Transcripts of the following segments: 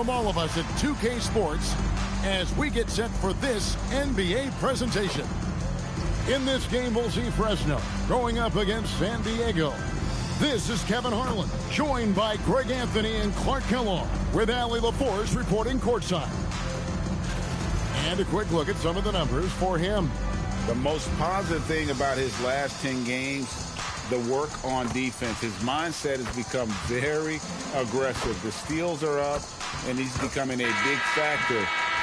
from all of us at 2K Sports as we get set for this NBA presentation. In this game, we'll see Fresno going up against San Diego. This is Kevin Harlan, joined by Greg Anthony and Clark Kellogg, with Allie LaForce reporting courtside. And a quick look at some of the numbers for him. The most positive thing about his last 10 games, the work on defense. His mindset has become very aggressive. The steals are up, and he's becoming a big factor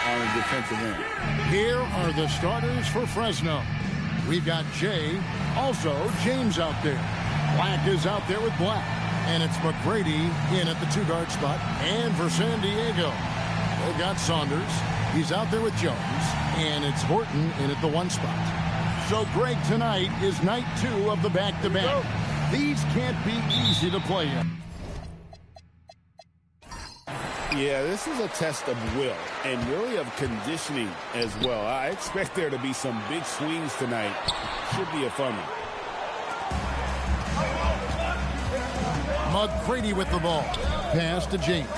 on the defensive end. Here are the starters for Fresno. We've got Jay, also James out there. Black is out there with Black. And it's McGrady in at the 2-guard spot. And for San Diego, they've got Saunders. He's out there with Jones. And it's Horton in at the 1 spot. So, Greg, tonight is night 2 of the back-to-back. These can't be easy to play in. Yeah, this is a test of will and really of conditioning as well. I expect there to be some big swings tonight. Should be a fun one. McGrady with the ball. Pass to James.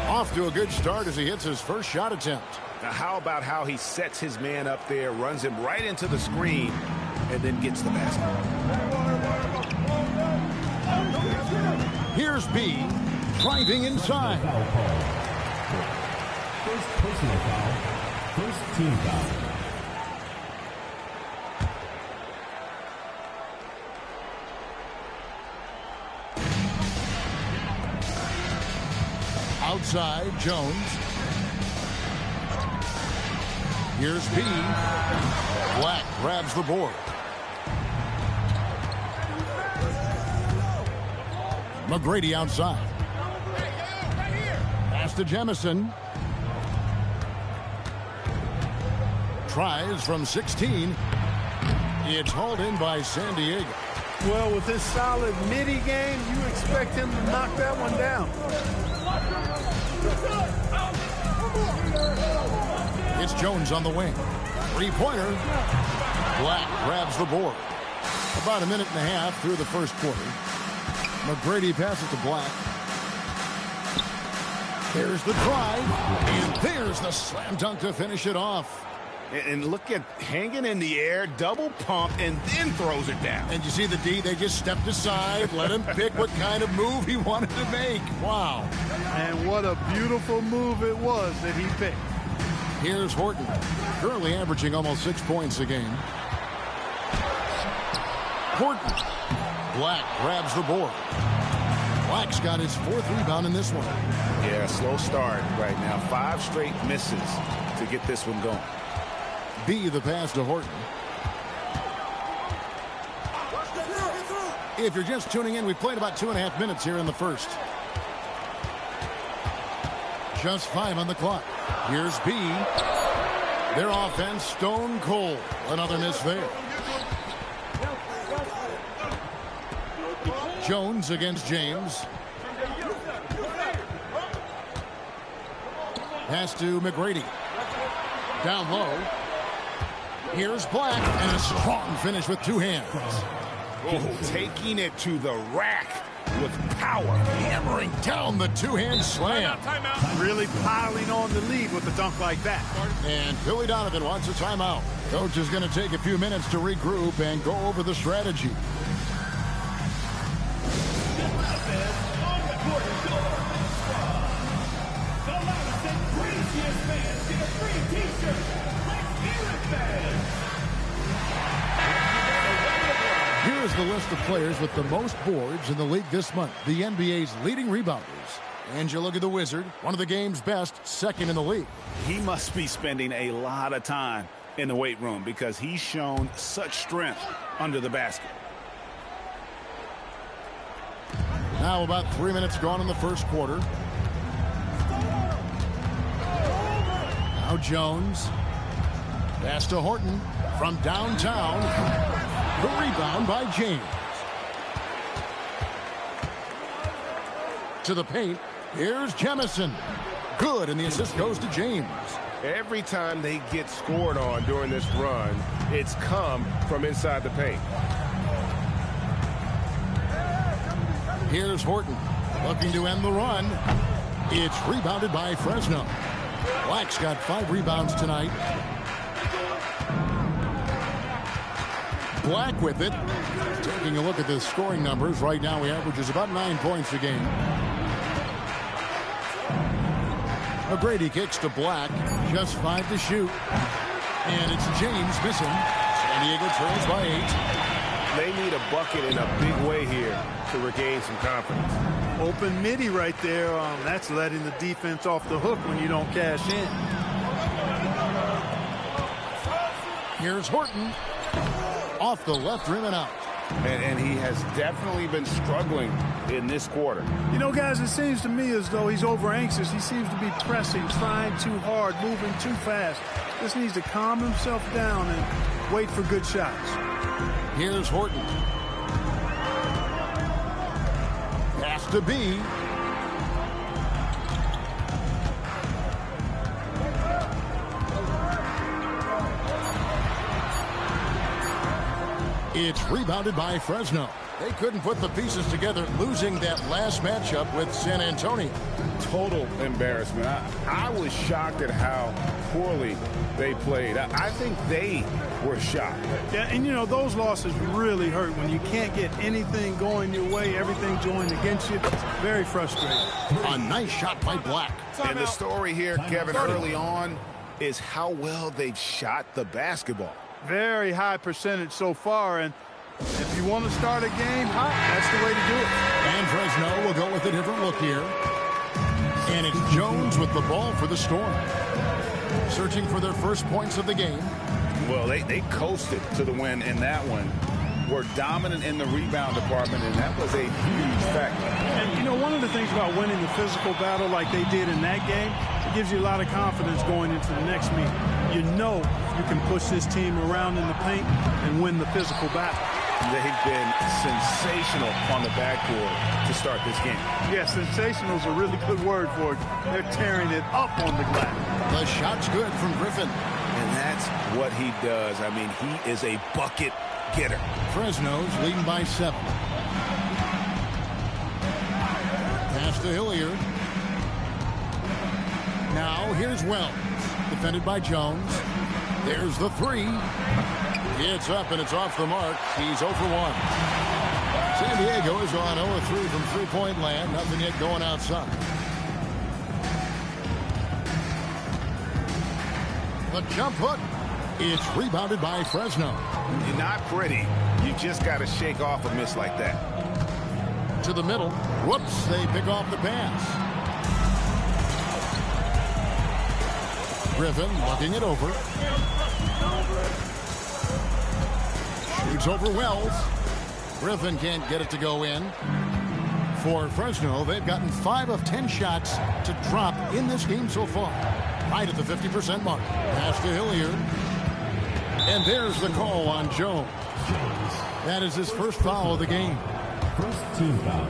Off to a good start as he hits his first shot attempt. Now, how about how he sets his man up there, runs him right into the screen, and then gets the basket. Here's B, driving inside. First personal foul, first team foul. Outside, Jones. Here's B. Black grabs the board. McGrady outside. Pass to Jemison. Tries from 16. It's hauled in by San Diego. Well, with this solid midi game, you expect him to knock that one down. It's Jones on the wing. 3-pointer. Black grabs the board. About a minute and a half through the first quarter. McGrady passes to Black. There's the drive. And there's the slam dunk to finish it off. And look at hanging in the air, double pump, and then throws it down. And you see the D, they just stepped aside, let him pick what kind of move he wanted to make. Wow. And what a beautiful move it was that he picked. Here's Horton, currently averaging almost 6 points a game. Horton. Black grabs the board. Black's got his 4th rebound in this one. Yeah, slow start right now. 5 straight misses to get this one going. B, the pass to Horton. If you're just tuning in, we played about 2.5 minutes here in the first. Just 5 on the clock. Here's B. Their offense stone cold. Another miss there. Jones against James. Pass to McGrady. Down low. Here's Black, and a strong finish with 2 hands. Oh, taking it to the rack with power. Hammering down the 2-hand slam. Really piling on the lead with a dunk like that. And Billy Donovan wants a timeout. Coach is going to take a few minutes to regroup and go over the strategy. Here's the list of players with the most boards in the league this month. The NBA's leading rebounders. And you look at the Wizard, one of the game's best, 2nd in the league. He must be spending a lot of time in the weight room because he's shown such strength under the basket. Now about 3 minutes gone in the first quarter. Now Jones. Pass to Horton from downtown. The rebound by James. To the paint. Here's Jemison. Good, and the assist goes to James. Every time they get scored on during this run, it's come from inside the paint. Here's Horton looking to end the run. It's rebounded by Fresno. Black's got 5 rebounds tonight. Black with it. Taking a look at the scoring numbers. Right now he averages about 9 points a game. McGrady kicks to Black. Just 5 to shoot. And it's James missing. San Diego trails by 8. They need a bucket in a big way here to regain some confidence. Open midi right there. That's letting the defense off the hook when you don't cash in. Here's Horton. Off the left rim and out. And he has definitely been struggling in this quarter. You know, guys, it seems to me as though he's over anxious. He seems to be pressing, trying too hard, moving too fast. Just needs to calm himself down and wait for good shots. Here's Horton. Has to be. It's rebounded by Fresno. They couldn't put the pieces together, losing that last matchup with San Antonio. Total embarrassment. I was shocked at how poorly they played. I think they were shocked. Yeah, and you know, those losses really hurt when you can't get anything going your way, everything going against you. It's very frustrating. A nice shot by Black. And the story here, Kevin, early on is how well they've shot the basketball. Very high percentage so far, and if you want to start a game hot, that's the way to do it. And Fresno will go with a different look here. And it's Jones with the ball for the Storm. Searching for their first points of the game. Well, they coasted to the win in that one. Were dominant in the rebound department, and that was a huge factor. And, you know, one of the things about winning the physical battle like they did in that game, it gives you a lot of confidence going into the next meet. You know you can push this team around in the paint and win the physical battle. They've been sensational on the backboard to start this game. Yeah, sensational is a really good word for it. They're tearing it up on the glass. The shot's good from Griffin. And that's what he does. I mean, he is a bucket getter. Fresno's leading by 7. Pass to Hilliard. Now here's Wells. Defended by Jones. There's the 3. It's up and it's off the mark. He's 0 for 1. San Diego is on 0 for 3 from three-point land. Nothing yet going outside. The jump hook. It's rebounded by Fresno. You're not pretty. You just got to shake off a miss like that. To the middle. Whoops, they pick off the pass. Griffin looking it over. Shoots over Wells. Griffin can't get it to go in. For Fresno, they've gotten 5 of 10 shots to drop in this game so far. Right at the 50% mark. Pass to Hilliard. And there's the call on Jones. That is his first foul of the game. First team foul.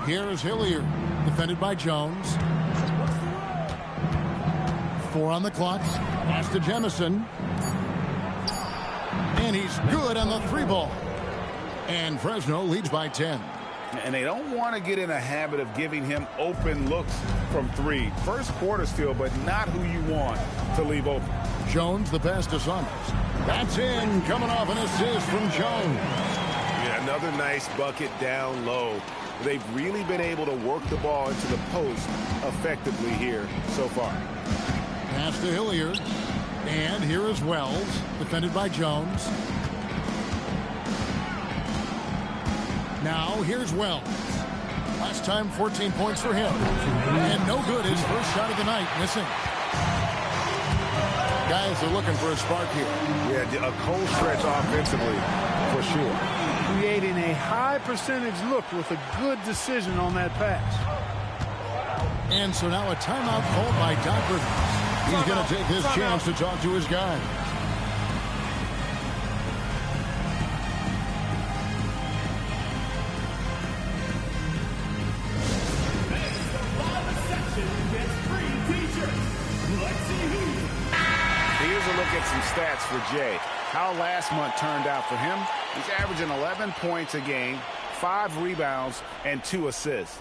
Here's Hilliard, defended by Jones. 4 on the clock. Pass to Jemison. And he's good on the 3 ball. And Fresno leads by 10. And they don't want to get in a habit of giving him open looks from 3. First quarter still, but not who you want to leave open. Jones, the pass to Summers. That's in, coming off an assist from Jones. Yeah, another nice bucket down low. They've really been able to work the ball into the post effectively here so far. Pass to Hilliard. And here is Wells, defended by Jones. Now here's Wells. Last time 14 points for him. And no good, his first shot of the night, missing. Guys are looking for a spark here. Yeah, a cold stretch offensively for sure. Creating a high percentage look with a good decision on that pass. And so now a timeout called by Doc Rivers. He's going to take his chance to talk to his guy. for Jay. How last month turned out for him? He's averaging 11 points a game, 5 rebounds, and 2 assists.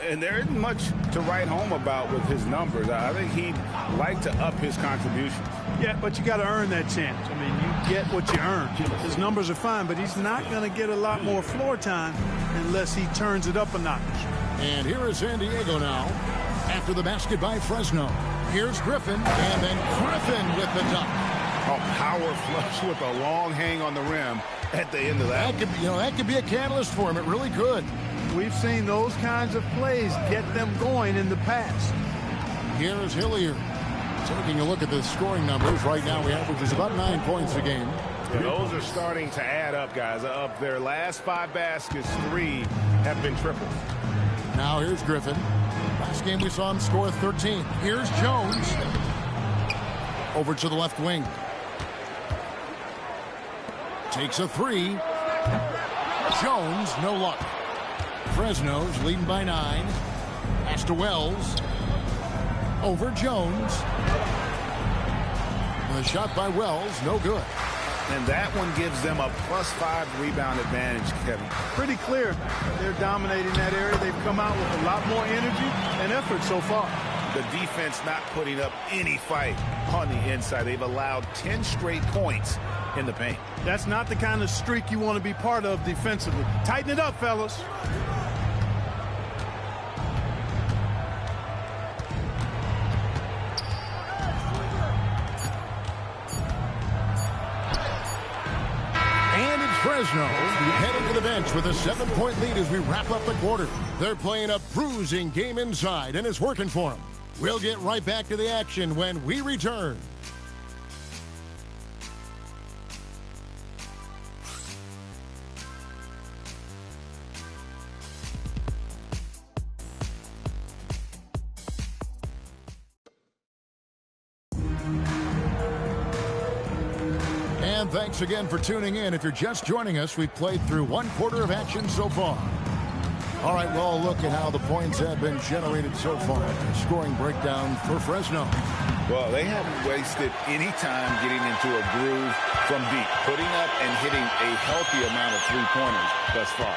And there isn't much to write home about with his numbers. I think he'd like to up his contributions. Yeah, but you got to earn that chance. I mean, you get what you earn. His numbers are fine, but he's not going to get a lot more floor time unless he turns it up a notch. And here is San Diego now after the basket by Fresno. Here's Griffin, and then Griffin with the dunk. A power flush with a long hang on the rim at the end of that. That could be a catalyst for him. It really could. We've seen those kinds of plays get them going in the past. Here's Hilliard. Taking a look at the scoring numbers. Right now, he averages about 9 points a game. Yeah, those are starting to add up, guys. Of their last 5 baskets, 3 have been triples. Now here's Griffin. Last game we saw him score 13. Here's Jones. Over to the left wing. Takes a 3. Jones, no luck. Fresno's leading by 9. Pass to Wells. Over Jones. The shot by Wells, no good. And that one gives them a +5 rebound advantage, Kevin. Pretty clear. They're dominating that area. They've come out with a lot more energy and effort so far. The defense not putting up any fight on the inside. They've allowed 10 straight points in the paint. That's not the kind of streak you want to be part of defensively. Tighten it up, fellas. Fresno heading to the bench with a 7-point lead as we wrap up the quarter. They're playing a bruising game inside, and it's working for them. We'll get right back to the action when we return. And thanks again for tuning in. If you're just joining us, we've played through 1 quarter of action so far. All right, well, look at how the points have been generated so far. Scoring breakdown for Fresno. Well, they haven't wasted any time getting into a groove from deep, putting up and hitting a healthy amount of three-pointers thus far.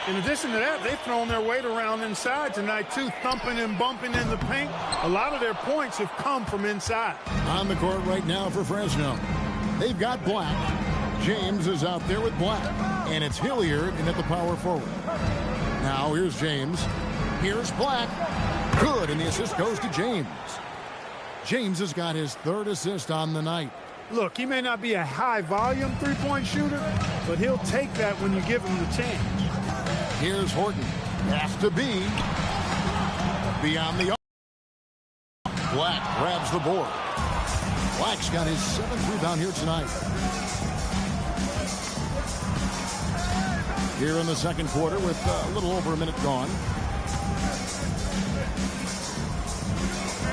In addition to that, they've thrown their weight around inside tonight, too, thumping and bumping in the paint. A lot of their points have come from inside. On the court right now for Fresno. They've got Black. James is out there with Black. And it's Hilliard in at the power forward. Now here's James. Here's Black. Good, and the assist goes to James. James has got his 3rd assist on the night. Look, he may not be a high-volume three-point shooter, but he'll take that when you give him the chance. Here's Horton. Has to be beyond the arc. Black grabs the board. Black's got his 7th rebound here tonight. Here in the second quarter with a little over a minute gone.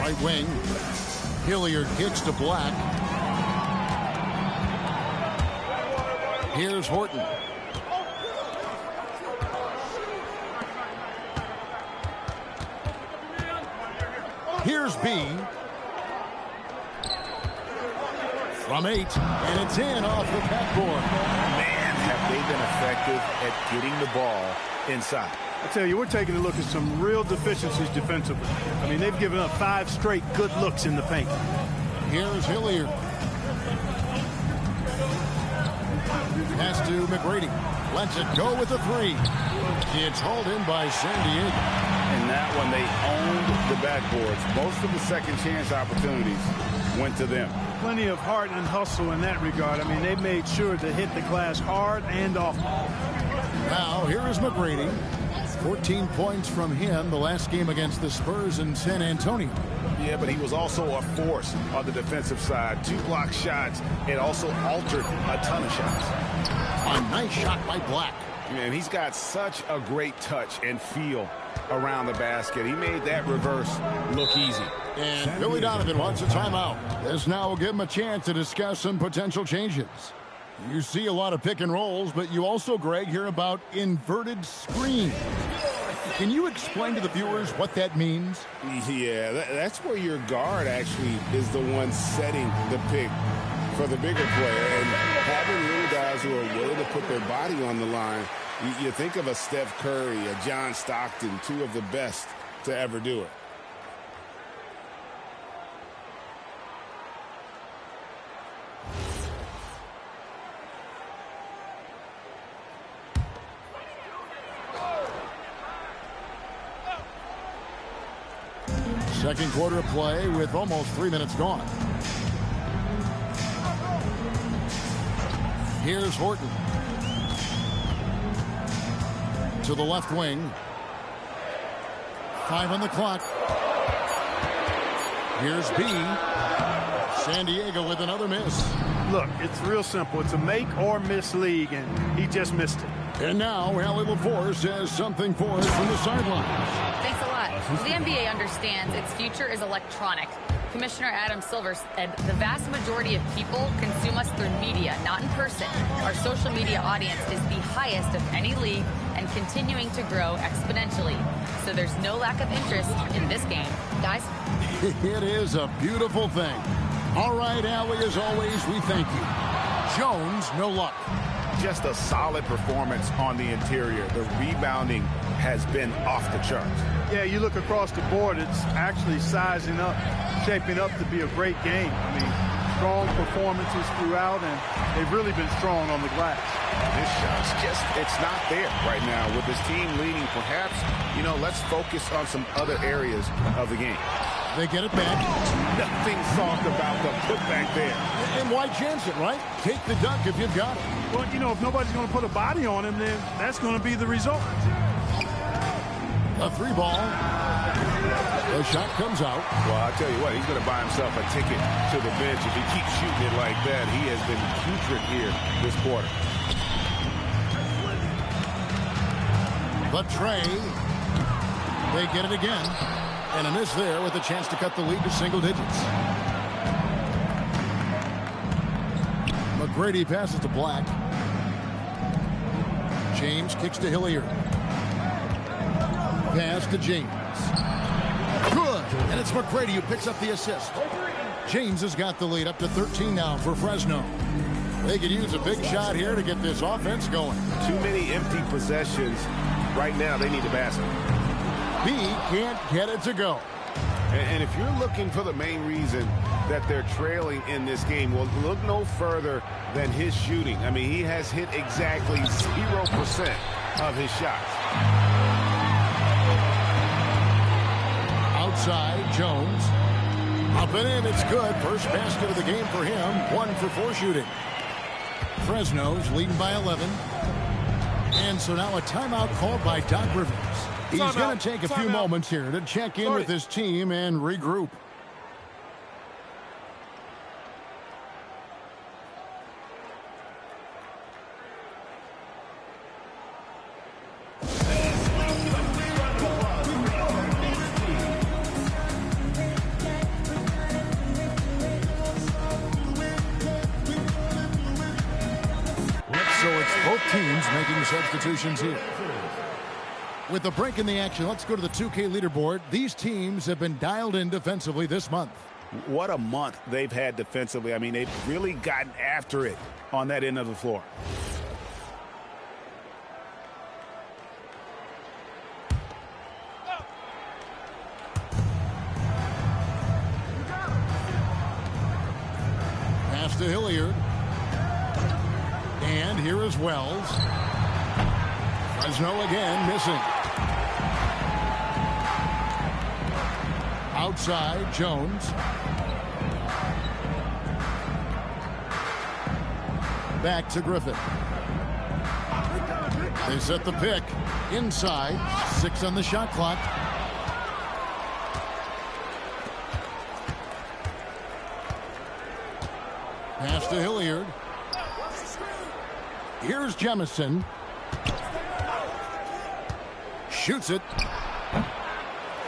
Right wing. Hilliard kicks to Black. Here's Horton. Here's B. From 8, and it's in off the backboard. Man, have they been effective at getting the ball inside. I tell you, we're taking a look at some real deficiencies defensively. I mean, they've given up 5 straight good looks in the paint. Here's Hilliard. Pass to McGrady. Lets it go with a 3. It's hauled in by San Diego. And that one, they owned the backboards. Most of the second chance opportunities went to them. Plenty of heart and hustle in that regard. I mean, they made sure to hit the glass hard and often. Now, here is McGrady. 14 points from him the last game against the Spurs in San Antonio. Yeah, but he was also a force on the defensive side. 2 block shots and also altered a ton of shots. A nice shot by Black. And he's got such a great touch and feel around the basket. He made that reverse look easy. And Billy Donovan wants a timeout. This now will give him a chance to discuss some potential changes. You see a lot of pick and rolls, but you also, Greg, hear about inverted screens. Can you explain to the viewers what that means? Yeah, that's where your guard actually is the one setting the pick for the bigger player. And having little guys who are willing to put their body on the line, you think of a Steph Curry, a John Stockton, two of the best to ever do it. Second quarter of play with almost 3 minutes gone. Here's Horton. To the left wing. 5 on the clock. Here's B. San Diego with another miss. Look, it's real simple. It's a make or miss league, and he just missed it. And now Allie LaForce has something for us from the sidelines. Thanks a lot. The NBA understands its future is electronic. Commissioner Adam Silver said the vast majority of people consume us through media, not in person. Our social media audience is the highest of any league and continuing to grow exponentially. So there's no lack of interest in this game. Guys? It is a beautiful thing. All right, Allie, as always, we thank you. Jones, no luck. Just a solid performance on the interior. The rebounding has been off the charts. Yeah, you look across the board, it's actually sizing up, shaping up to be a great game. I mean, strong performances throughout, and they've really been strong on the glass. This shot's just, it's not there right now with this team leading. Perhaps, let's focus on some other areas of the game. They get it back. Nothing soft about the putback there. And why chance it, right? Take the dunk if you've got it. Well, if nobody's going to put a body on him, then that's going to be the result. A 3 ball. The shot comes out. Well, I tell you what, he's going to buy himself a ticket to the bench. If he keeps shooting it like that, he has been putrid here this quarter. The tray. They get it again. And a miss there with a chance to cut the lead to single digits. McGrady passes to Black. James kicks to Hilliard. Pass to James. Good. And it's McGrady who picks up the assist. James has got the lead up to 13 now for Fresno. They could use a big shot here to get this offense going. Too many empty possessions. Right now, they need a basket. B can't get it to go. And if you're looking for the main reason that they're trailing in this game, well, look no further than his shooting. I mean, he has hit exactly 0% of his shots. Outside, Jones. Up and in, it's good. First basket of the game for him. 1 for 4 shooting. Fresno's leading by 11. And so now a timeout called by Doc Rivers. He's going to take a few moments here to check in with his team and regroup. So it's both teams making substitutions here. With the break in the action, let's go to the 2K leaderboard. These teams have been dialed in defensively this month. What a month they've had defensively. I mean, they've really gotten after it on that end of the floor. Pass to Hilliard. And here is Wells. Fresno again missing. Outside, Jones. Back to Griffin. They set the pick. Inside. 6 on the shot clock. Pass to Hilliard. Here's Jemison. Shoots it.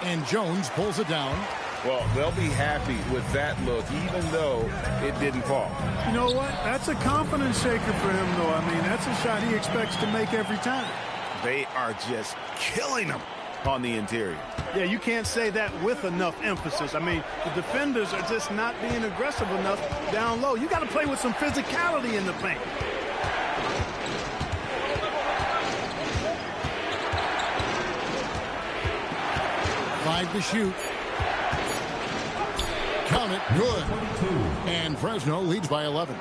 And Jones pulls it down. Well, they'll be happy with that look, even though it didn't fall. You know what? That's a confidence shaker for him, though. I mean, that's a shot he expects to make every time. They are just killing them on the interior. Yeah, you can't say that with enough emphasis. I mean, the defenders are just not being aggressive enough down low. You got to play with some physicality in the paint. Five to shoot. Count it. Good. And Fresno leads by 11.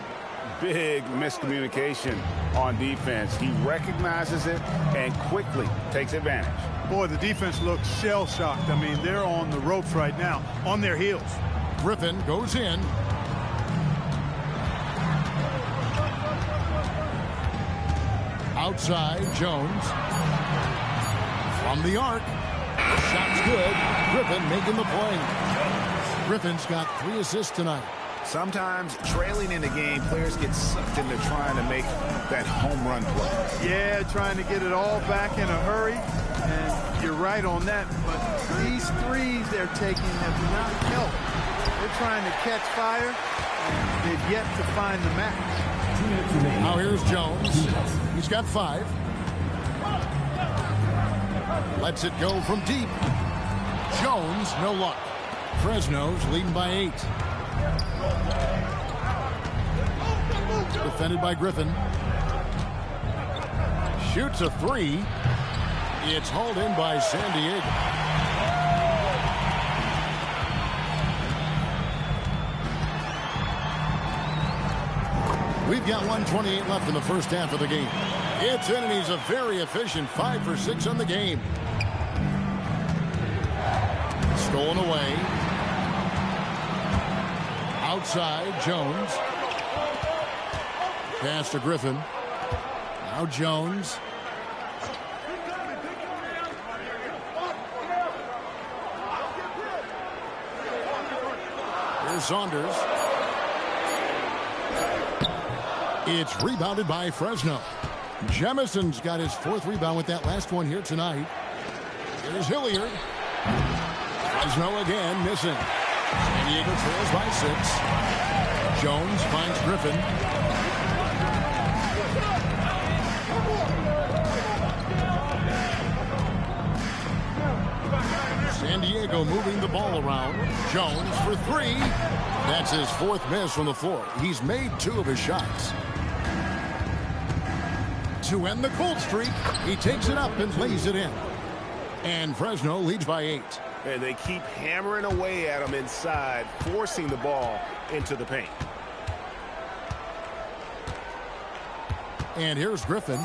Big miscommunication on defense. He recognizes it and quickly takes advantage. Boy, the defense looks shell-shocked. I mean, they're on the ropes right now, on their heels. Griffin goes in. Outside, Jones. From the arc. Shot's good. Griffin making the play. Griffin's got 3 assists tonight. Sometimes trailing in the game, players get sucked into trying to make that home run play. Yeah, trying to get it all back in a hurry. And you're right on that. But these threes they're taking have not helped. They're trying to catch fire, and they've yet to find the match. Now here's Jones. He's got 5. Lets it go from deep. Jones, no luck. Fresno's leading by 8. Defended by Griffin. Shoots a 3. It's hauled in by San Diego. We've got 1:28 left in the first half of the game. It's in, and he's a very efficient 5 for 6 on the game. Stolen away. Outside, Jones. Pass to Griffin. Now Jones. Here's Saunders. It's rebounded by Fresno. Jemison's got his 4th rebound with that last one here tonight. Here's Hilliard. Fresno again missing. San Diego trails by 6. Jones finds Griffin. San Diego moving the ball around. Jones for 3. That's his 4th miss from the floor. He's made 2 of his shots. To end the cold streak, he takes it up and lays it in. And Fresno leads by 8. And they keep hammering away at him inside, forcing the ball into the paint. And here's Griffin.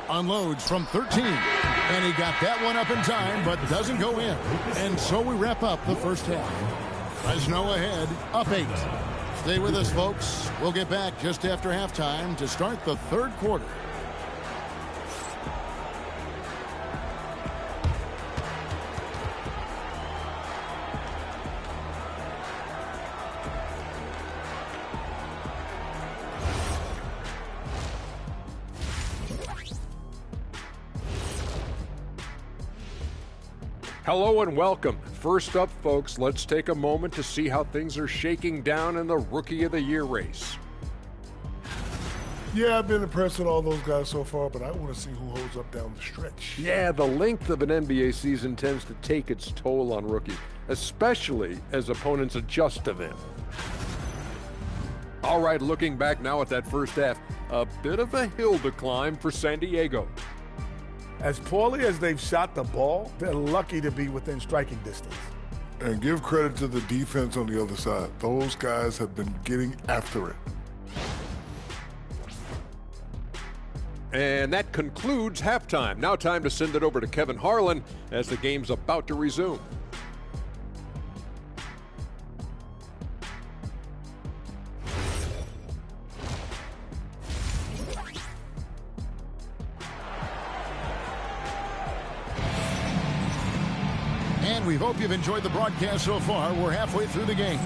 Unloads from 13. And he got that one up in time, but doesn't go in. And so we wrap up the first half. Fresno ahead, up 8. Stay with us, folks. We'll get back just after halftime to start the 3rd quarter. Hello and welcome. First up, folks, let's take a moment to see how things are shaking down in the Rookie of the Year race. Yeah, I've been impressed with all those guys so far, but I want to see who holds up down the stretch. Yeah, the length of an NBA season tends to take its toll on rookies, especially as opponents adjust to them. All right, looking back now at that first half, a bit of a hill to climb for San Diego. As poorly as they've shot the ball, they're lucky to be within striking distance. And give credit to the defense on the other side. Those guys have been getting after it. And that concludes halftime. Now time to send it over to Kevin Harlan as the game's about to resume. And we hope you've enjoyed the broadcast so far. We're halfway through the game.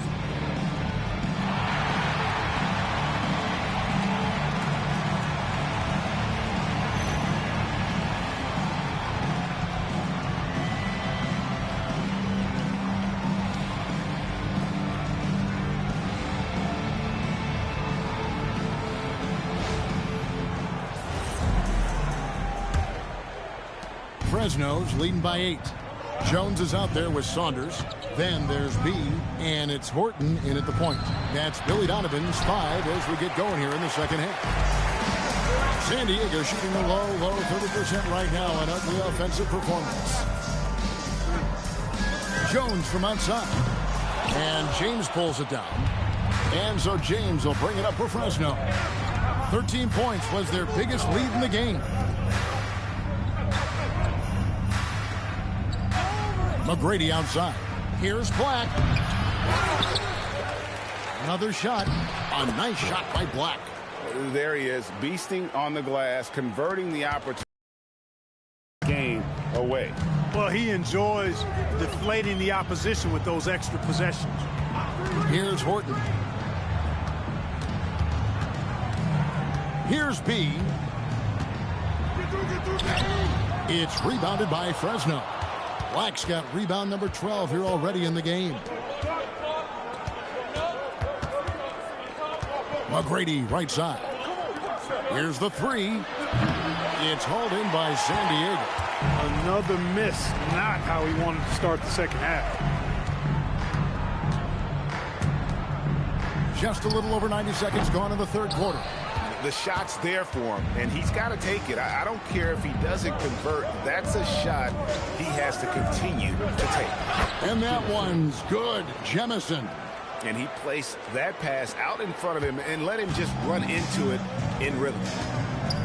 Fresno's leading by 8. Jones is out there with Saunders. Then there's B, and it's Horton in at the point. That's Billy Donovan's 5 as we get going here in the second half. San Diego shooting a low 30% right now, an ugly offensive performance. Jones from outside. And James pulls it down. And so James will bring it up for Fresno. 13 points was their biggest lead in the game. McGrady outside. Here's Black. Another shot. A nice shot by Black. There he is, beasting on the glass, converting the opportunity game away. Well, he enjoys deflating the opposition with those extra possessions. Here's Horton. Here's B. It's rebounded by Fresno. Black's got rebound number 12 here already in the game. McGrady right side. Here's the 3. It's hauled in by San Diego. Another miss. Not how he wanted to start the second half. Just a little over 90 seconds gone in the third quarter. The shot's there for him, and he's got to take it. I don't care if he doesn't convert. That's a shot he has to continue to take. And that one's good. Jemison. And he placed that pass out in front of him and let him just run into it in rhythm.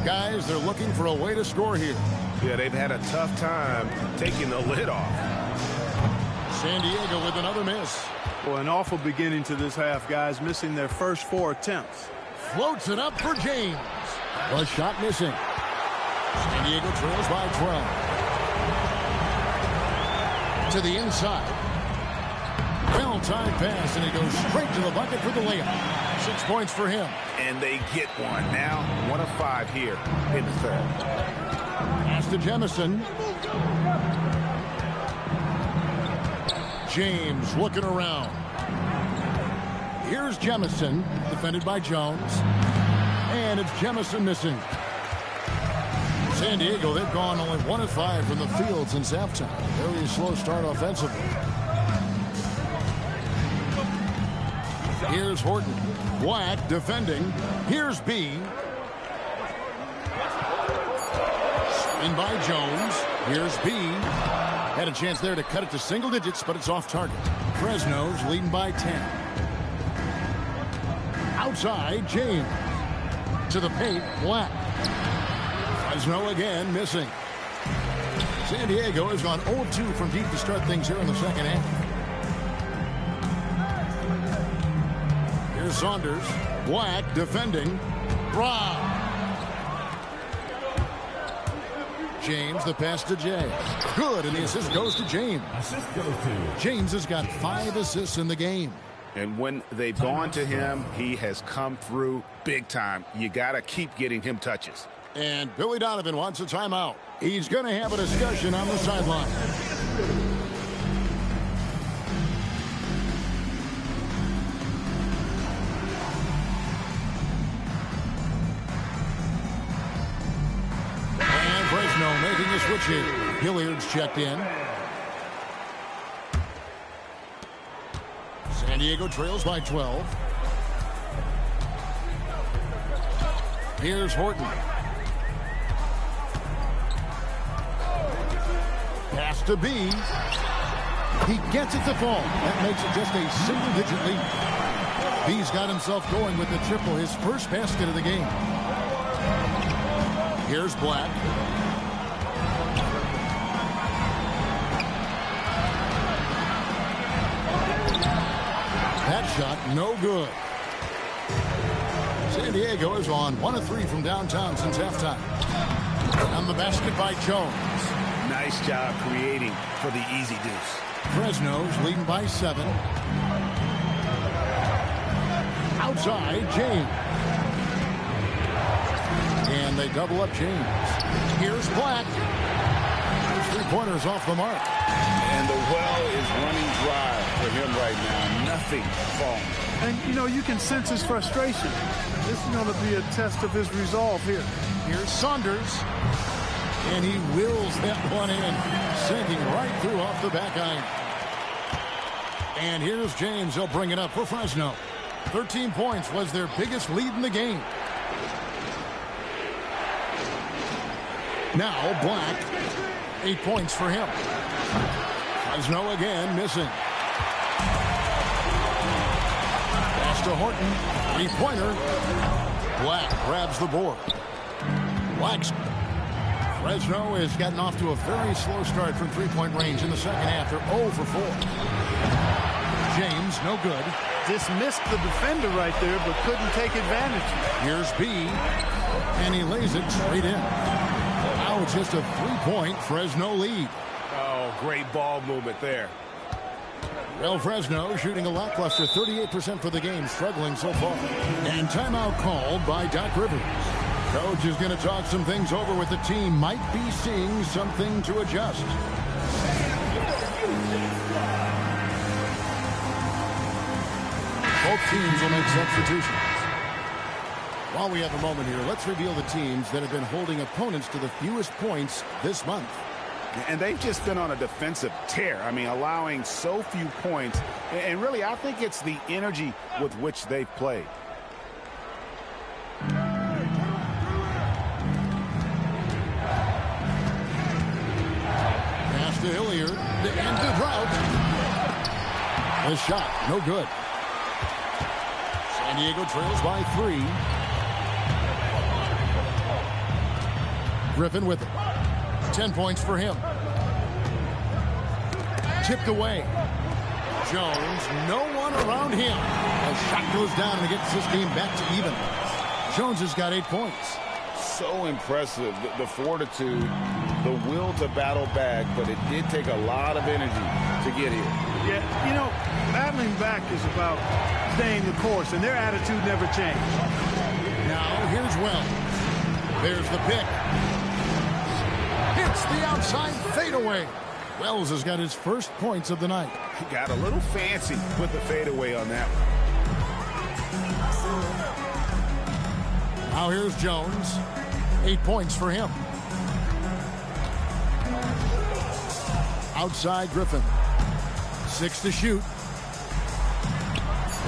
Guys, they're looking for a way to score here. Yeah, they've had a tough time taking the lid off. San Diego with another miss. Well, an awful beginning to this half, guys, missing their first 4 attempts. Floats it up for James. The shot missing. San Diego trails by 12. To the inside. Well-timed pass, and he goes straight to the bucket for the layup. 6 points for him. And they get one. Now 1 of 5 here in the third. Pass to Jemison. James looking around. Here's Jemison, defended by Jones. And it's Jemison missing. San Diego, they've gone only 1 of 5 from the field since halftime. Very slow start offensively. Here's Horton. Black defending. Here's B. Spin by Jones. Here's B. Had a chance there to cut it to single digits, but it's off target. Fresno's leading by 10. Outside, James. To the paint, Black. Fresno again missing. San Diego has gone 0-2 from deep to start things here in the second half. Here's Saunders. Black defending. Rob. James, the pass to Jay. Good, and the assist goes to James. James has got 5 assists in the game. And when they've gone to him, he has come through big time. You got to keep getting him touches. And Billy Donovan wants a timeout. He's going to have a discussion on the sideline. And Fresno making a switch here. Hilliard's checked in. San Diego trails by 12. Here's Horton. Pass to B. He gets it to fall. That makes it just a single-digit lead. B's got himself going with the triple, his first basket of the game. Here's Black. That shot, no good. San Diego is on 1 of 3 from downtown since halftime. On the basket by Jones. Nice job creating for the easy deuce. Fresno's leading by 7. Outside, James. And they double up James. Here's Black. His 3-pointers off the mark. And the well is running dry for him right now. Nothing falling. And, you know, you can sense his frustration. This is going to be a test of his resolve here. Here's Saunders. And he wills that one in, sinking right through off the back iron. And here's James. He'll bring it up for Fresno. 13 points was their biggest lead in the game. Now Black, 8 points for him. Fresno again missing. Pass to Horton, 3-pointer. Black grabs the board. Black's Fresno has gotten off to a very slow start from three-point range in the second half. They're 0 for 4. James, no good. Dismissed the defender right there, but couldn't take advantage. Here's B, and he lays it straight in. Now it's just a 3-point Fresno lead. Oh, great ball movement there. Well, Fresno shooting a lackluster 38% for the game, struggling so far. And timeout called by Doc Rivers. Coach is going to talk some things over with the team. Might be seeing something to adjust. Both teams will make substitutions. While we have a moment here, let's reveal the teams that have been holding opponents to the fewest points this month. And they've just been on a defensive tear. I mean, allowing so few points. And really, I think it's the energy with which they've played. Pass to Hilliard. The end to Drought. The shot, no good. San Diego trails by 3. Griffin with it. 10 points for him. Tipped away. Jones, no one around him. The shot goes down and it gets this game back to even. Jones has got 8 points. So impressive, the fortitude, the will to battle back, but it did take a lot of energy to get here. Yeah, you know, battling back is about staying the course, and their attitude never changed. Now here's Wells. There's the pick. Hits the outside fadeaway. Wells has got his first points of the night. He got a little fancy with the fadeaway on that one. Now here's Jones. 8 points for him. Outside Griffin. 6 to shoot.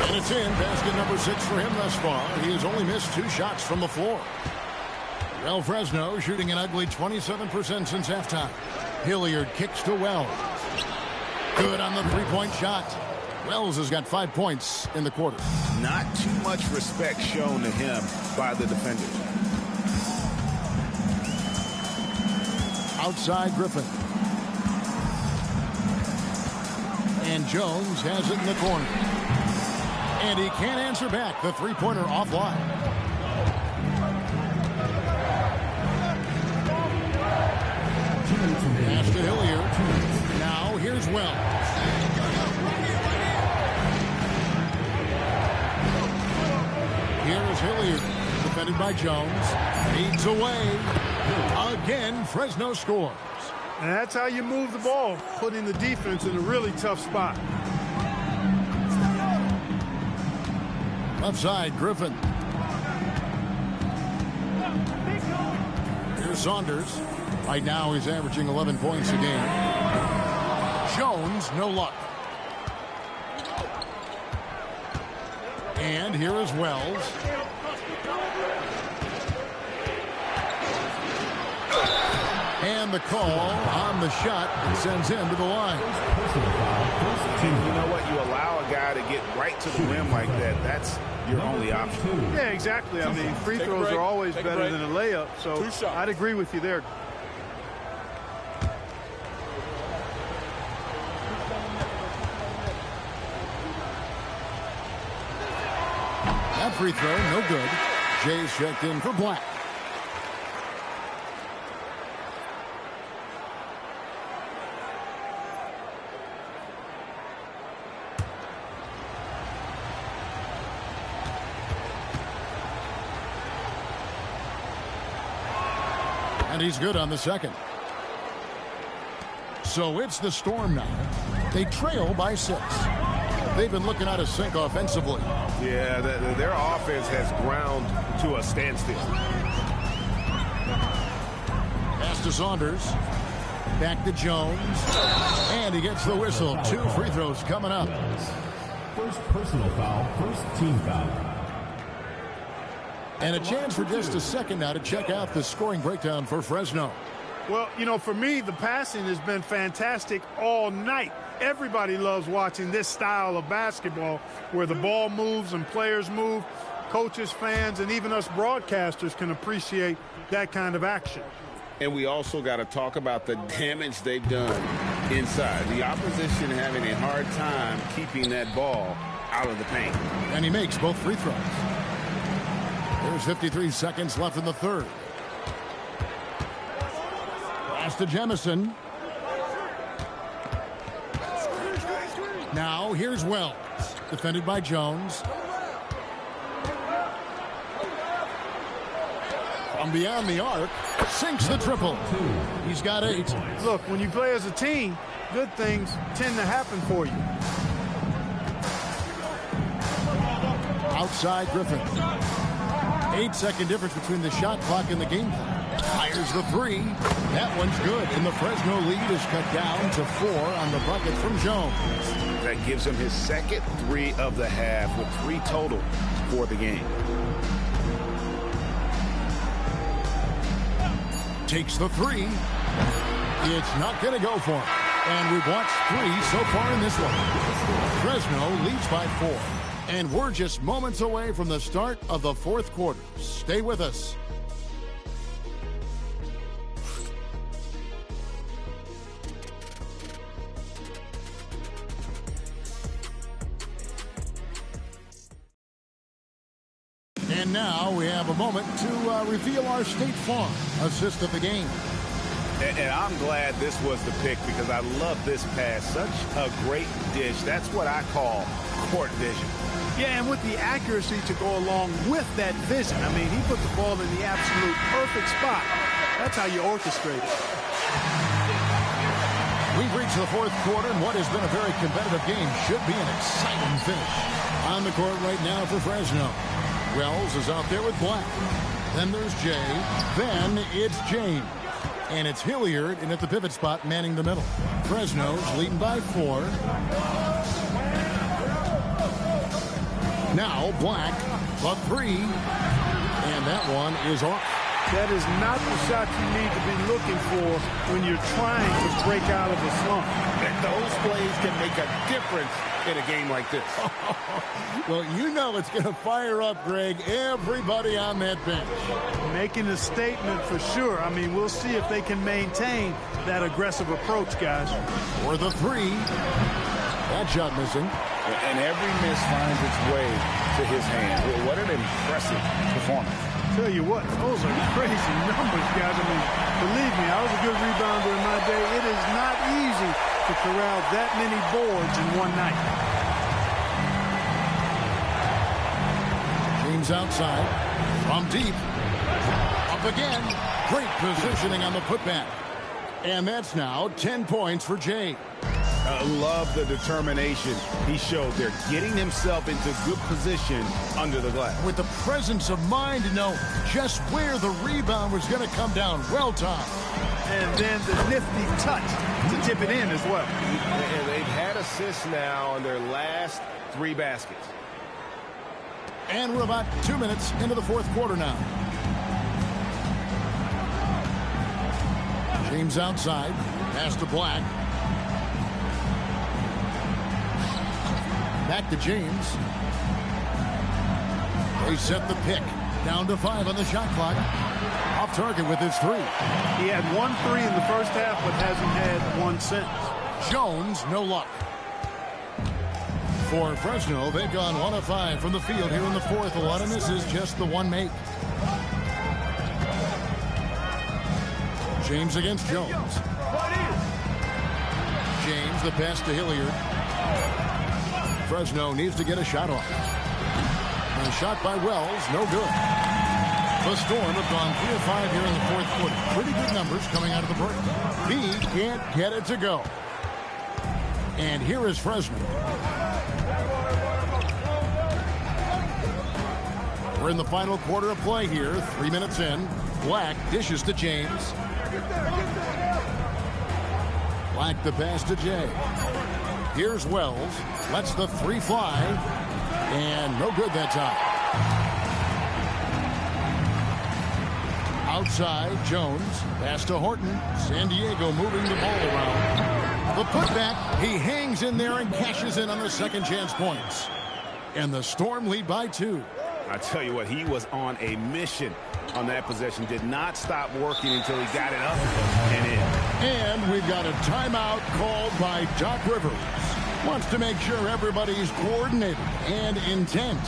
And it's in. Basket number 6 for him thus far. He has only missed 2 shots from the floor. Well, Fresno shooting an ugly 27% since halftime. Hilliard kicks to Wells. Good on the three-point shot. Wells has got 5 points in the quarter. Not too much respect shown to him by the defenders. Outside Griffin. And Jones has it in the corner. And he can't answer back. The three-pointer offline. Pass to Hilliard. Now here's Wells. Here is Hilliard, defended by Jones. Leads away. Again, Fresno scores. And that's how you move the ball, putting the defense in a really tough spot. Left side, Griffin. Here's Saunders. Right now, he's averaging 11 points a game. Jones, no luck. And here is Wells. And the call on the shot sends him to the line. You know what? You allow a guy to get right to the rim like that. That's your only option. Yeah, exactly. I mean, free throws are always better than a layup, so I'd agree with you there. That free throw, no good. Jay's checked in for Black. And he's good on the second. So it's the Storm now. They trail by 6. They've been looking out of sync offensively. Yeah, their offense has ground to a standstill. Pass to Saunders. Back to Jones. And he gets the whistle. 2 free throws coming up. First personal foul, first team foul. And a chance for just a second now to check out the scoring breakdown for Fresno. Well, you know, for me, the passing has been fantastic all night. Everybody loves watching this style of basketball where the ball moves and players move. Coaches, fans, and even us broadcasters can appreciate that kind of action. And we also got to talk about the damage they've done inside. The opposition having a hard time keeping that ball out of the paint. And he makes both free throws. There's 53 seconds left in the third. Pass to Jemison. Now here's Wells. Defended by Jones. From beyond the arc, sinks the triple. He's got 8. Look, when you play as a team, good things tend to happen for you. Outside Griffin. 8-second difference between the shot clock and the game clock. Fires the 3. That one's good. And the Fresno lead is cut down to 4 on the bucket from Jones. That gives him his second 3 of the half with 3 total for the game. Takes the 3. It's not going to go for him. And we've watched 3 so far in this one. Fresno leads by 4. And we're just moments away from the start of the fourth quarter. Stay with us. And now we have a moment to reveal our State Farm assist of the game. And I'm glad this was the pick because I love this pass. Such a great dish. That's what I call court vision. Yeah, and with the accuracy to go along with that vision. I mean, he put the ball in the absolute perfect spot. That's how you orchestrate it. We've reached the fourth quarter, and what has been a very competitive game should be an exciting finish. On the court right now for Fresno. Wells is out there with Black. Then there's Jay. Then it's James. And it's Hilliard in at the pivot spot manning the middle. Fresno's leading by 4. Now Black, the 3. And that one is off. That is not the shot you need to be looking for when you're trying to break out of a slump. And those plays can make a difference in a game like this. Well, you know it's going to fire up, Greg, everybody on that bench. Making a statement for sure. I mean, we'll see if they can maintain that aggressive approach, guys. For the 3. That shot missing. And every miss finds its way to his hand. Well, what an impressive performance. Tell you what, those are crazy numbers, guys. I mean, believe me, I was a good rebounder in my day. It is not easy to corral that many boards in one night. James outside. From deep. Up again. Great positioning on the putback. And that's now 10 points for Jay. I love the determination he showed there, getting himself into good position under the glass. With the presence of mind to know just where the rebound was going to come down. Well timed. And then the nifty touch to tip it in as well. And they've had assists now on their last 3 baskets. And we're about 2 minutes into the fourth quarter now. James outside. Pass to Black. Back to James. They set the pick. Down to 5 on the shot clock. Off target with his 3. He had 1 3 in the first half, but hasn't had 1 since. Jones, no luck. For Fresno, they've gone 1 of 5 from the field here in the fourth. A lot of misses, just the 1 make. James against Jones. James, the pass to Hilliard. Fresno needs to get a shot off. And a shot by Wells, no good. The Storm have gone 3 of 5 here in the fourth quarter. Pretty good numbers coming out of the break. He can't get it to go. And here is Fresno. We're in the final quarter of play here. 3 minutes in. Black dishes to James. Black the pass to Jay. Here's Wells. Lets the three fly. And no good that time. Outside, Jones. Pass to Horton. San Diego moving the ball around. The putback. He hangs in there and cashes in on the second chance points. And the Storm lead by 2. I tell you what, he was on a mission on that possession. Did not stop working until he got it up and in. And we've got a timeout called by Doc Rivers. Wants to make sure everybody's coordinated and intent.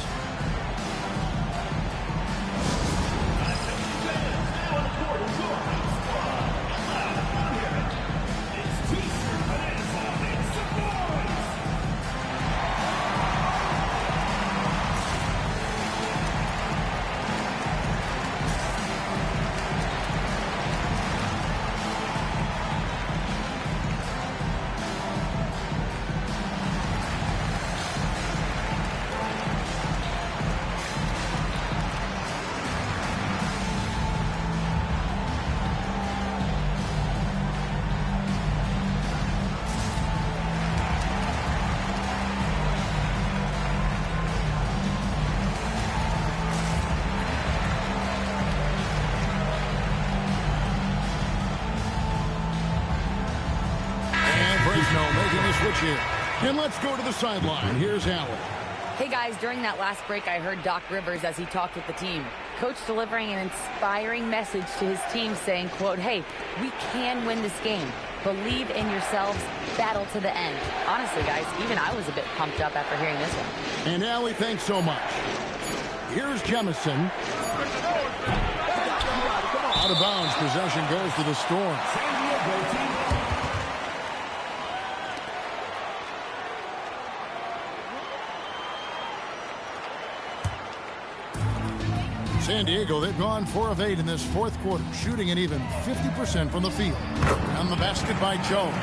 And let's go to the sideline. Here's Allen. Hey, guys, during that last break, I heard Doc Rivers as he talked with the team. Coach delivering an inspiring message to his team saying, quote, hey, we can win this game. Believe in yourselves. Battle to the end. Honestly, guys, even I was a bit pumped up after hearing this one. And Allie, thanks so much. Here's Jemison. Out of bounds. Possession goes to the Storm. San Diego, they've gone 4 of 8 in this fourth quarter, shooting an even 50% from the field. On the basket by Jones.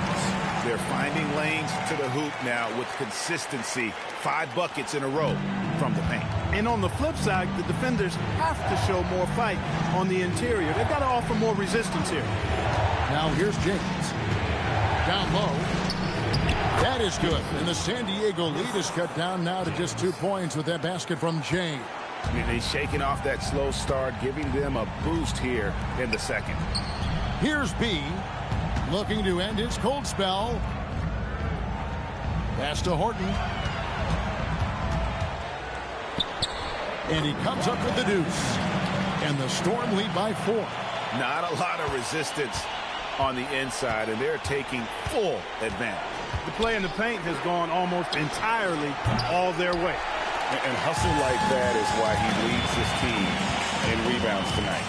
They're finding lanes to the hoop now with consistency. 5 buckets in a row from the paint. And on the flip side, the defenders have to show more fight on the interior. They've got to offer more resistance here. Now here's James. Down low. That is good. And the San Diego lead is cut down now to just 2 points with that basket from James. He's shaking off that slow start, giving them a boost here in the second. Here's B, looking to end his cold spell. Pass to Horton. And he comes up with the deuce. And the Storm lead by 4. Not a lot of resistance on the inside, and they're taking full advantage. The play in the paint has gone almost entirely all their way. And hustle like that is why he leads his team in rebounds tonight.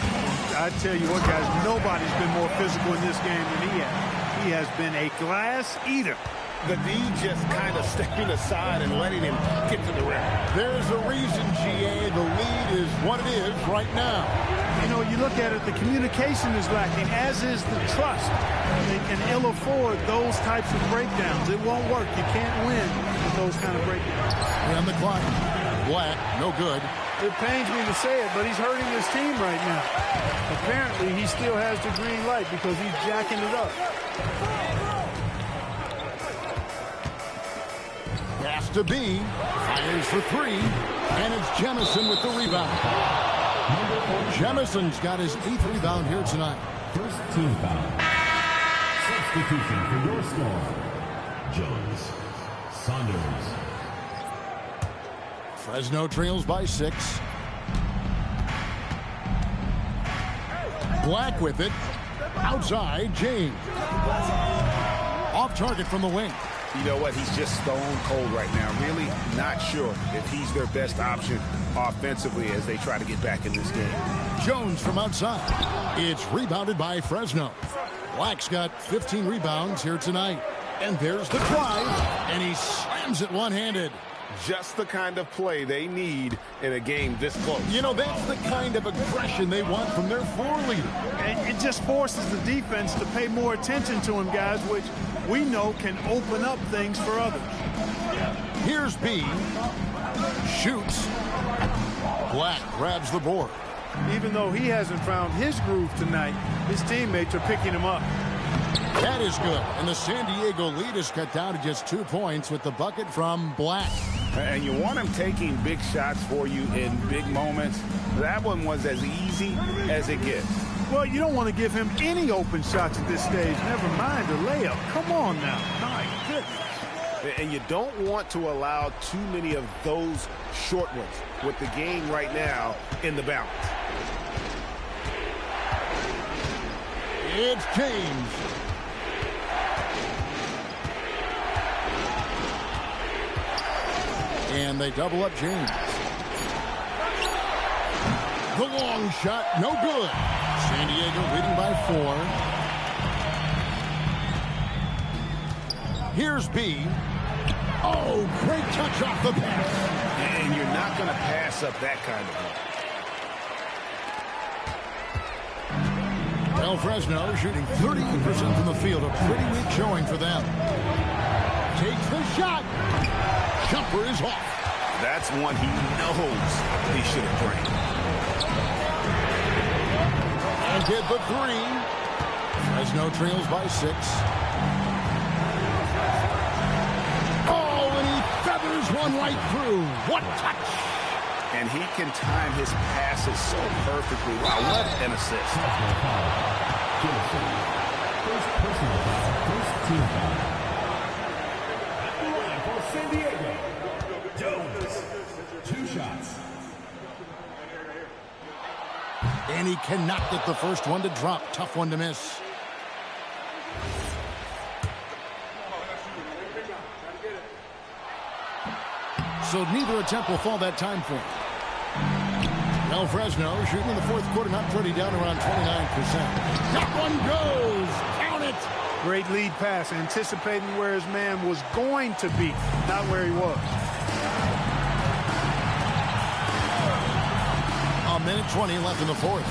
I tell you what, guys, nobody's been more physical in this game than he has. He has been a glass eater. The D just kind of stepping aside and letting him get to the rim. There's a reason, GA, the lead is what it is right now. You know, you look at it, the communication is lacking, as is the trust. They can ill afford those types of breakdowns. It won't work. You can't win with those kind of breakdowns. And the clock. Black, no good. It pains me to say it, but he's hurting his team right now. Apparently, he still has the green light because he's jacking it up. Pass to B. Fires for 3. And it's Jemison with the rebound. Jemison's got his 8th rebound here tonight. First team foul. Substitution for your Storm. Jones. Saunders. Fresno trails by 6. Black with it. Outside, James. Off target from the wing. You know what? He's just stone cold right now. Really not sure if he's their best option offensively as they try to get back in this game. Jones from outside. It's rebounded by Fresno. Black's got 15 rebounds here tonight. And there's the drive. And he slams it one-handed. Just the kind of play they need in a game this close. You know, that's the kind of aggression they want from their floor leader. And it just forces the defense to pay more attention to him, guys, which we know can open up things for others. Here's B. Shoots. Black grabs the board. Even though he hasn't found his groove tonight, his teammates are picking him up. That is good. And the San Diego lead is cut down to just 2 points with the bucket from Black. And you want him taking big shots for you in big moments. That one was as easy as it gets. Well, you don't want to give him any open shots at this stage. Never mind a layup. Come on now. My goodness. And you don't want to allow too many of those short ones with the game right now in the balance. It's James. And they double up James. The long shot, no good. San Diego leading by 4. Here's B. Oh, great touch off the pass. And you're not going to pass up that kind of one. Well, Fresno shooting 38% from the field. A pretty weak showing for them. Takes the shot. Jumper is off. That's one he knows he should have drained. And hit the 3. Fresno trails by 6. Oh, and he feathers one right through. What touch. And he can time his passes so perfectly. Wow, what an assist. First personal foul, first team foul. For San Diego, Jones, 2 shots. And he cannot get the first one to drop. Tough one to miss. So neither attempt will fall that time for him. Well, Fresno shooting in the fourth quarter, not pretty, down around 29%. That one goes. Count it. Great lead pass, anticipating where his man was going to be, not where he was. A minute 20 left in the fourth.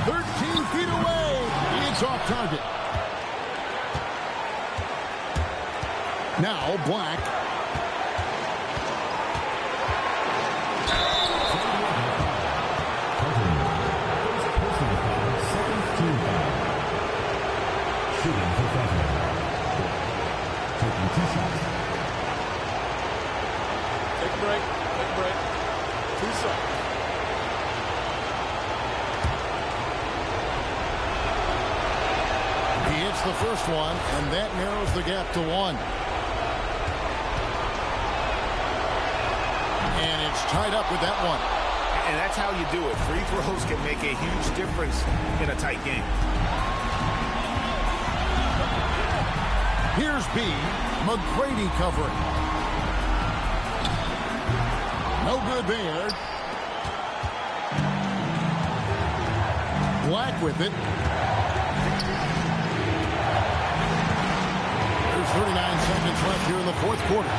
13 feet away. It's off target. Now Black. Shooting for Fresno. Taking 2 shots. Take a break. Take a break. 2 seconds. He hits the first one, and that narrows the gap to 1. And it's tied up with that one. And that's how you do it. Free throws can make a huge difference in a tight game. Here's B. McGrady covering. No good there. Black with it. There's 39 seconds left here in the fourth quarter.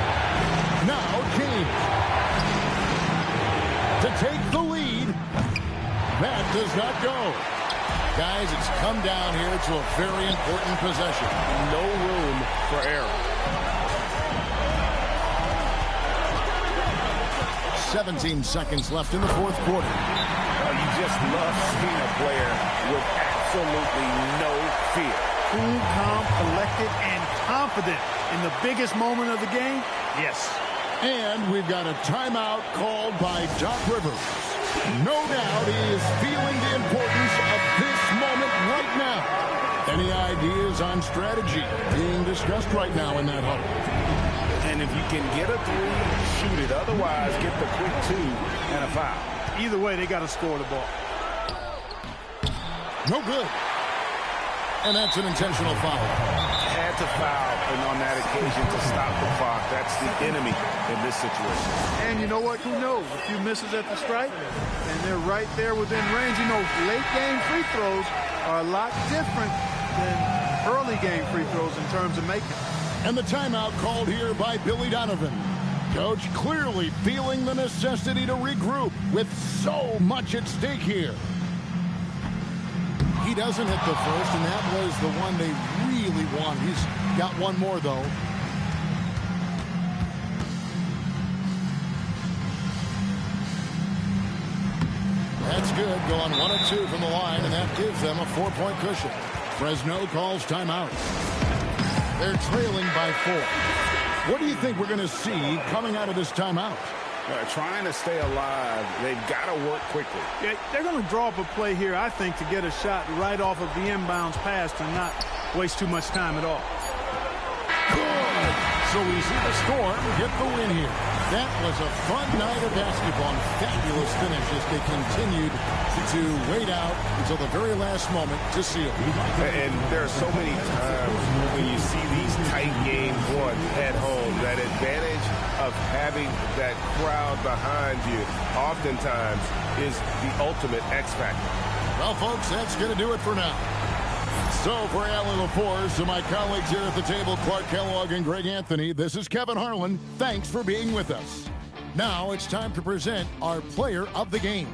Now James. To take the lead. That does not go. Guys, it's come down here to a very important possession. No room for error. 17 seconds left in the fourth quarter. You just love seeing a player with absolutely no fear. Cool, calm, collected, and confident in the biggest moment of the game? Yes. And we've got a timeout called by Doc Rivers. No doubt he is feeling the importance of this moment right now. Any ideas on strategy being discussed right now in that huddle? And if you can get a 3, shoot it. Otherwise, get the quick 2 and a foul. Either way, they got to score the ball. No good. And that's an intentional foul. Had to foul on that occasion to stop the clock. That's the enemy in this situation. And you know what? Who knows? A few misses at the stripe, and they're right there within range. You know, late game free throws are a lot different than early game free throws in terms of making. And the timeout called here by Billy Donovan. Coach clearly feeling the necessity to regroup with so much at stake here. He doesn't hit the first, and that was the one they really want. He's got one more, though. is good, going 1 of 2 from the line, and that gives them a 4-point cushion. Fresno calls timeout. They're trailing by 4. What do you think we're going to see coming out of this timeout? Trying to stay alive. They've got to work quickly. Yeah, they're going to draw up a play here, I think, to get a shot right off of the inbounds pass and not waste too much time at all. Good. So we see the Storm get the win here. That was a fun night of basketball and fabulous finish as they continued to wait out until the very last moment to seal. And there are so many times when you see these tight games won at home, that advantage of having that crowd behind you oftentimes is the ultimate X factor. Well, folks, that's going to do it for now. So for Allie LaForce and my colleagues here at the table, Clark Kellogg and Greg Anthony, this is Kevin Harlan. Thanks for being with us. Now it's time to present our player of the game.